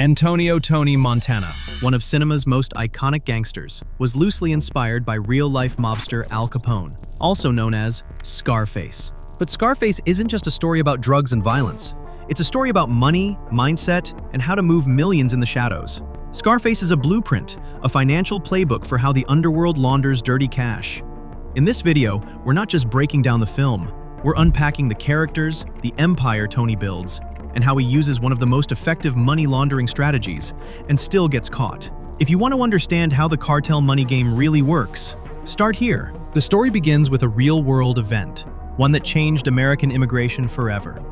Antonio Tony Montana, one of cinema's most iconic gangsters, was loosely inspired by real-life mobster Al Capone, also known as Scarface. But Scarface isn't just a story about drugs and violence. It's a story about money, mindset, and how to move millions in the shadows. Scarface is a blueprint, a financial playbook for how the underworld launders dirty cash. In this video, we're not just breaking down the film, we're unpacking the characters, the empire Tony builds, and how he uses one of the most effective money laundering strategies and still gets caught. If you want to understand how the cartel money game really works, start here. The story begins with a real-world event, one that changed American immigration forever.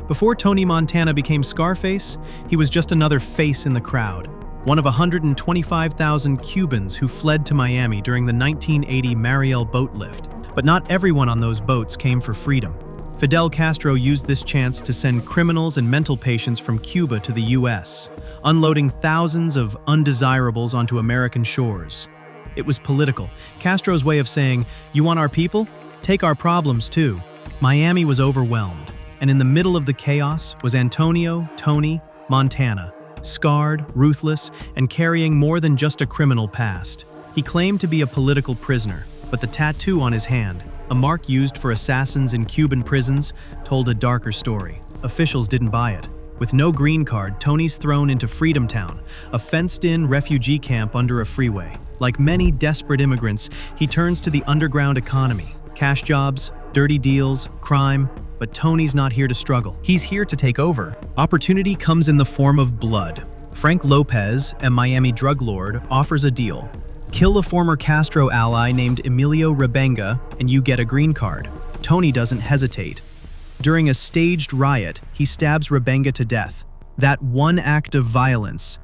Before Tony Montana became Scarface, he was just another face in the crowd, one of 125,000 Cubans who fled to Miami during the 1980 Mariel Boatlift. But not everyone on those boats came for freedom. Fidel Castro used this chance to send criminals and mental patients from Cuba to the US, unloading thousands of undesirables onto American shores. It was political, Castro's way of saying, "You want our people? Take our problems too." Miami was overwhelmed, and in the middle of the chaos was Antonio Tony Montana, scarred, ruthless, and carrying more than just a criminal past. He claimed to be a political prisoner, but the tattoo on his hand, a mark used for assassins in Cuban prisons, told a darker story. Officials didn't buy it. With no green card, Tony's thrown into Freedom Town, a fenced-in refugee camp under a freeway. Like many desperate immigrants, he turns to the underground economy. Cash jobs, dirty deals, crime, but Tony's not here to struggle. He's here to take over. Opportunity comes in the form of blood. Frank Lopez, a Miami drug lord, offers a deal. Kill a former Castro ally named Emilio Rebenga, and you get a green card. Tony doesn't hesitate. During a staged riot, he stabs Rebenga to death. That one act of violence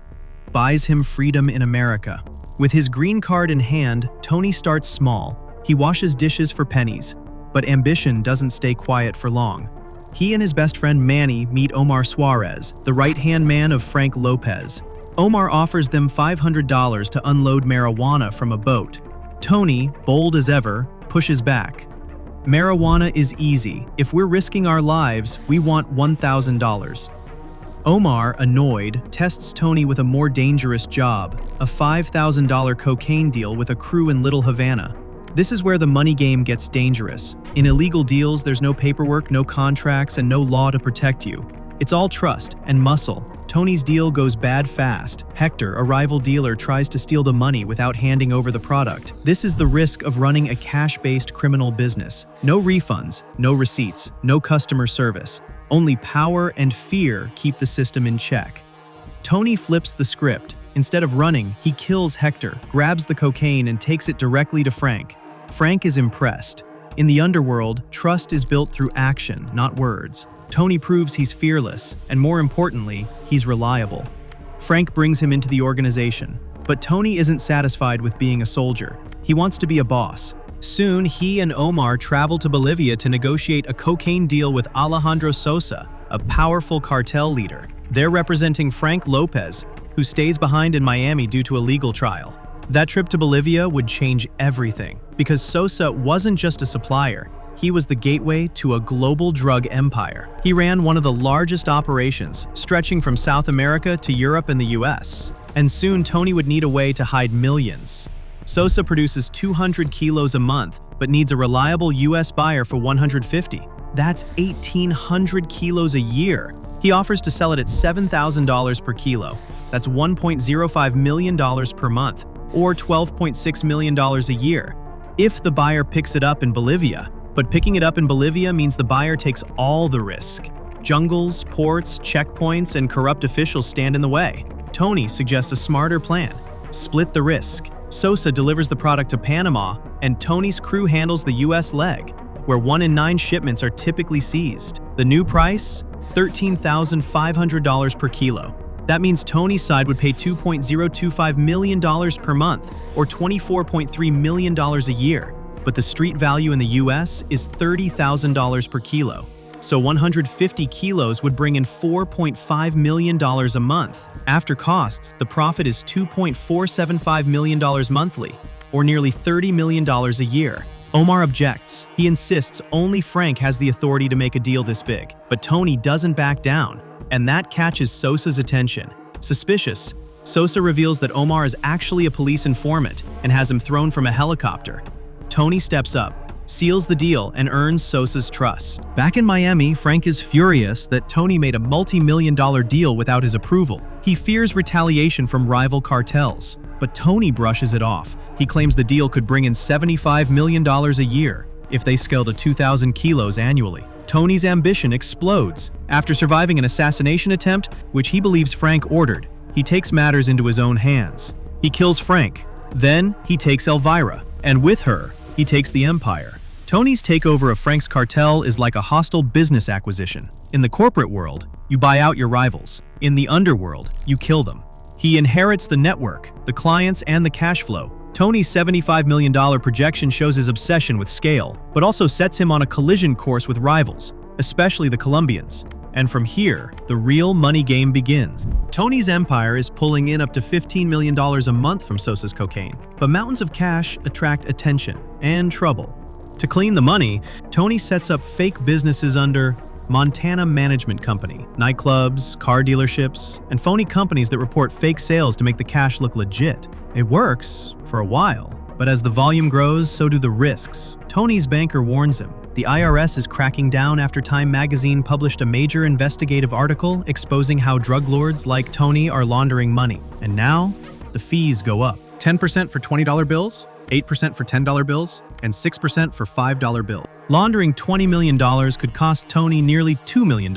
buys him freedom in America. With his green card in hand, Tony starts small. He washes dishes for pennies, but ambition doesn't stay quiet for long. He and his best friend Manny meet Omar Suarez, the right-hand man of Frank Lopez. Omar offers them $500 to unload marijuana from a boat. Tony, bold as ever, pushes back. "Marijuana is easy. If we're risking our lives, we want $1,000. Omar, annoyed, tests Tony with a more dangerous job, a $5,000 cocaine deal with a crew in Little Havana. This is where the money game gets dangerous. In illegal deals, there's no paperwork, no contracts, and no law to protect you. It's all trust and muscle. Tony's deal goes bad fast. Hector, a rival dealer, tries to steal the money without handing over the product. This is the risk of running a cash-based criminal business. No refunds, no receipts, no customer service. Only power and fear keep the system in check. Tony flips the script. Instead of running, he kills Hector, grabs the cocaine, and takes it directly to Frank. Frank is impressed. In the underworld, trust is built through action, not words. Tony proves he's fearless, and more importantly, he's reliable. Frank brings him into the organization, but Tony isn't satisfied with being a soldier. He wants to be a boss. Soon, he and Omar travel to Bolivia to negotiate a cocaine deal with Alejandro Sosa, a powerful cartel leader. They're representing Frank Lopez, who stays behind in Miami due to a legal trial. That trip to Bolivia would change everything, because Sosa wasn't just a supplier. He was the gateway to a global drug empire. He ran one of the largest operations, stretching from South America to Europe and the US. And soon Tony would need a way to hide millions. Sosa produces 200 kilos a month, but needs a reliable US buyer for 150. That's 1,800 kilos a year. He offers to sell it at $7,000 per kilo. That's $1.05 million per month, or $12.6 million a year, if the buyer picks it up in Bolivia. But picking it up in Bolivia means the buyer takes all the risk. Jungles, ports, checkpoints, and corrupt officials stand in the way. Tony suggests a smarter plan. Split the risk. Sosa delivers the product to Panama, and Tony's crew handles the US leg, where 1 in 9 shipments are typically seized. The new price? $13,500 per kilo. That means Tony's side would pay $2.025 million per month, or $24.3 million a year. But the street value in the US is $30,000 per kilo. So 150 kilos would bring in $4.5 million a month. After costs, the profit is $2.475 million monthly, or nearly $30 million a year. Omar objects. He insists only Frank has the authority to make a deal this big. But Tony doesn't back down, and that catches Sosa's attention. Suspicious, Sosa reveals that Omar is actually a police informant and has him thrown from a helicopter. Tony steps up, seals the deal, and earns Sosa's trust. Back in Miami, Frank is furious that Tony made a multi-million-dollar deal without his approval. He fears retaliation from rival cartels, but Tony brushes it off. He claims the deal could bring in $75 million a year if they scale to 2,000 kilos annually. Tony's ambition explodes. After surviving an assassination attempt, which he believes Frank ordered, he takes matters into his own hands. He kills Frank. Then he takes Elvira, and with her, he takes the empire. Tony's takeover of Frank's cartel is like a hostile business acquisition. In the corporate world, you buy out your rivals. In the underworld, you kill them. He inherits the network, the clients, and the cash flow. Tony's $75 million projection shows his obsession with scale, but also sets him on a collision course with rivals, especially the Colombians. And from here, the real money game begins. Tony's empire is pulling in up to $15 million a month from Sosa's cocaine, but mountains of cash attract attention and trouble. To clean the money, Tony sets up fake businesses under Montana Management Company, nightclubs, car dealerships, and phony companies that report fake sales to make the cash look legit. It works for a while, but as the volume grows, so do the risks. Tony's banker warns him. The IRS is cracking down after Time magazine published a major investigative article exposing how drug lords like Tony are laundering money. And now, the fees go up. 10% for $20 bills, 8% for $10 bills, and 6% for $5 bills. Laundering $20 million could cost Tony nearly $2 million.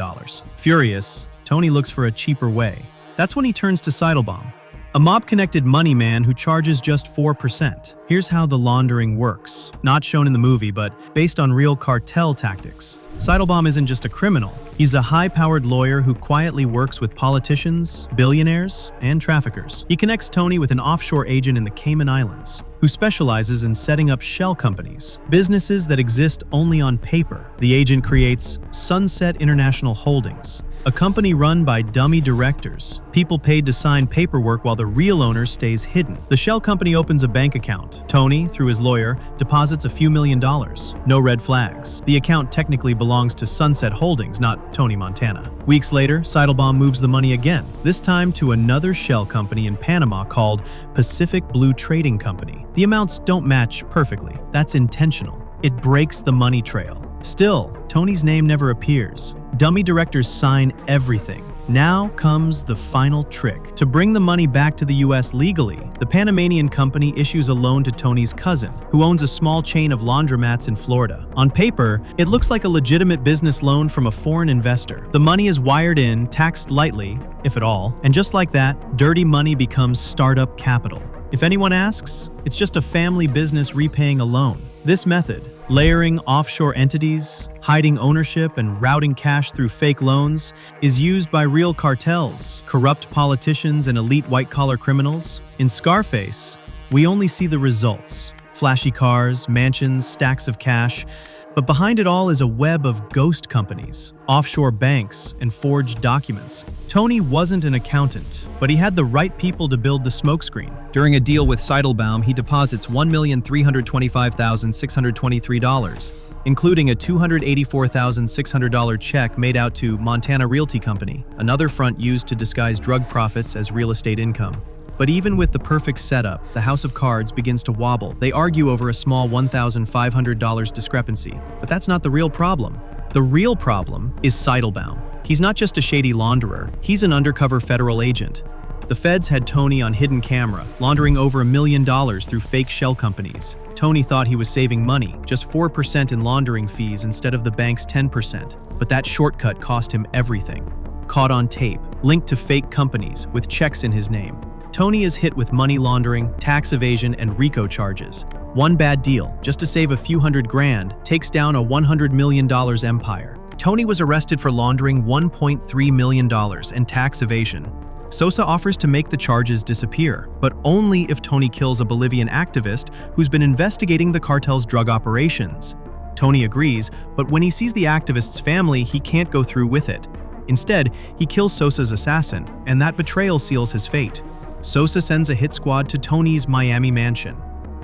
Furious, Tony looks for a cheaper way. That's when he turns to Seidelbaum, a mob-connected money man who charges just 4%. Here's how the laundering works. Not shown in the movie, but based on real cartel tactics. Seidelbaum isn't just a criminal. He's a high-powered lawyer who quietly works with politicians, billionaires, and traffickers. He connects Tony with an offshore agent in the Cayman Islands, who specializes in setting up shell companies, businesses that exist only on paper. The agent creates Sunset International Holdings, a company run by dummy directors, people paid to sign paperwork while the real owner stays hidden. The shell company opens a bank account. Tony, through his lawyer, deposits a few $1,000,000. No red flags. The account technically belongs to Sunset Holdings, not Tony Montana. Weeks later, Seidelbaum moves the money again, this time to another shell company in Panama called Pacific Blue Trading Company. The amounts don't match perfectly. That's intentional. It breaks the money trail. Still, Tony's name never appears. Dummy directors sign everything. Now comes the final trick. To bring the money back to the US legally, the Panamanian company issues a loan to Tony's cousin, who owns a small chain of laundromats in Florida. On paper, it looks like a legitimate business loan from a foreign investor. The money is wired in, taxed lightly, if at all, and just like that, dirty money becomes startup capital. If anyone asks, it's just a family business repaying a loan. This method, layering offshore entities, hiding ownership, and routing cash through fake loans, is used by real cartels, corrupt politicians, and elite white-collar criminals. In Scarface, we only see the results: flashy cars, mansions, stacks of cash. But behind it all is a web of ghost companies, offshore banks, and forged documents. Tony wasn't an accountant, but he had the right people to build the smokescreen. During a deal with Seidelbaum, he deposits $1,325,623, including a $284,600 check made out to Montana Realty Company, another front used to disguise drug profits as real estate income. But even with the perfect setup, the House of Cards begins to wobble. They argue over a small $1,500 discrepancy. But that's not the real problem. The real problem is Seidelbaum. He's not just a shady launderer, he's an undercover federal agent. The feds had Tony on hidden camera, laundering over $1 million through fake shell companies. Tony thought he was saving money, just 4% in laundering fees instead of the bank's 10%. But that shortcut cost him everything. Caught on tape, linked to fake companies, with checks in his name. Tony is hit with money laundering, tax evasion, and RICO charges. One bad deal, just to save a few $100,000, takes down a $100 million empire. Tony was arrested for laundering $1.3 million and tax evasion. Sosa offers to make the charges disappear, but only if Tony kills a Bolivian activist who's been investigating the cartel's drug operations. Tony agrees, but when he sees the activist's family, he can't go through with it. Instead, he kills Sosa's assassin, and that betrayal seals his fate. Sosa sends a hit squad to Tony's Miami mansion.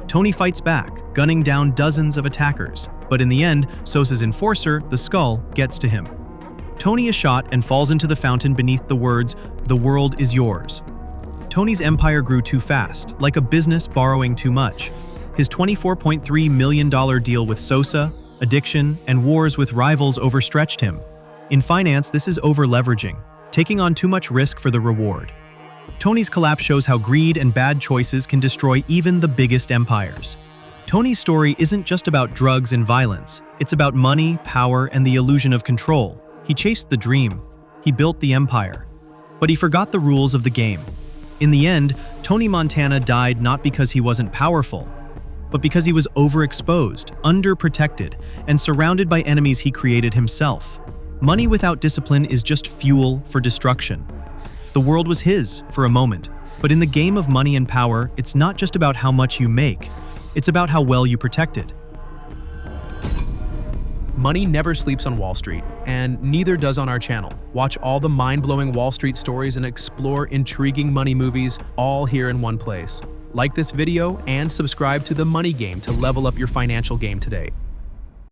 Tony fights back, gunning down dozens of attackers, but in the end, Sosa's enforcer, the Skull, gets to him. Tony is shot and falls into the fountain beneath the words, "The world is yours." Tony's empire grew too fast, like a business borrowing too much. His $24.3 million deal with Sosa, addiction, and wars with rivals overstretched him. In finance, this is over-leveraging, taking on too much risk for the reward. Tony's collapse shows how greed and bad choices can destroy even the biggest empires. Tony's story isn't just about drugs and violence. It's about money, power, and the illusion of control. He chased the dream. He built the empire. But he forgot the rules of the game. In the end, Tony Montana died not because he wasn't powerful, but because he was overexposed, underprotected, and surrounded by enemies he created himself. Money without discipline is just fuel for destruction. The world was his for a moment, but in the game of money and power, it's not just about how much you make. It's about how well you protect it. Money never sleeps on Wall Street, and neither does on our channel. Watch all the mind-blowing Wall Street stories and explore intriguing money movies, all here in one place. Like this video and subscribe to The Money Game to level up your financial game today.